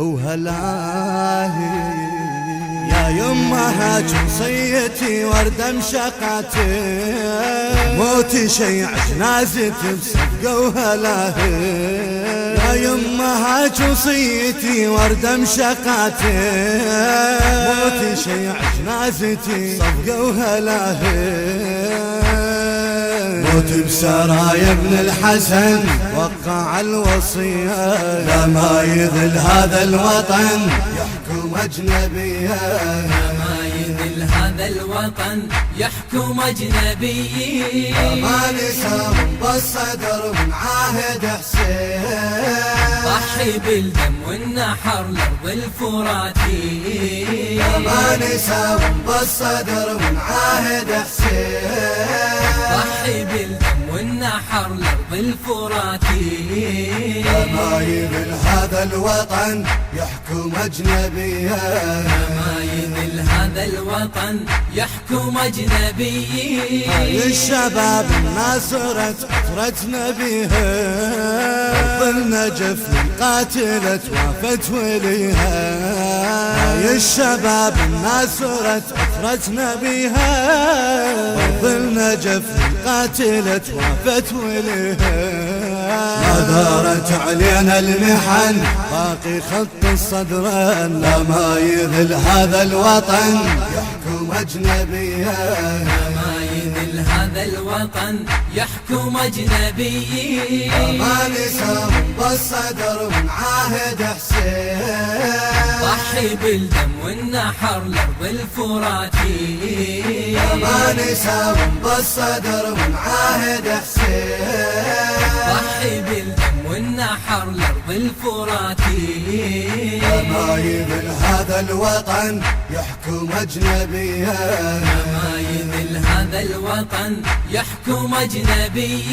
وهلاهي يا يما هاج وصيتي وردة مشقاتي موتي شيع جنازتي بصدقة وهلاهي يا يما هاج وصيتي وردة مشقاتي موتي شيع جنازتي صدقة وهلاهي موت بسرايا ابن الحسن وقع الوصية لا ما يذل هذا الوطن يحكم أجنبية لا ما يذل هذا الوطن يحكم أجنبي ما نسى بالصدر من عهد حسين ضحي بالدم والنحر لأرض الفراتي ما نسى بالصدر من عهد حسين ضحي بالدم والنحر لأرض الفراتي ما يذل هذا الوطن يحكم أجنبية ما يذل هذا الوطن يحكم أجنبي هاي الشباب الناصرة عطرتنا بيها بالنجف قاتلت وافت وليها هاي الشباب الناصرة عطرتنا بيها بالنجف قاتلت وافت وليها ما دارت علينا المحن باقي خط الصدر لا ما يذل هذا الوطن يحكم أجنبية ما يذل هذا الوطن يحكم أجنبي ما نسى بالصدر من عهد حسين ضحي بالدم والنحر لأرض الفراتي ما نسى بالصدر من عهد حسين ضحي بالدم والنحر لأرض الفراتي ما يذل هذا الوطن يحكم أجنبية ما يذل هذا الوطن يحكم أجنبي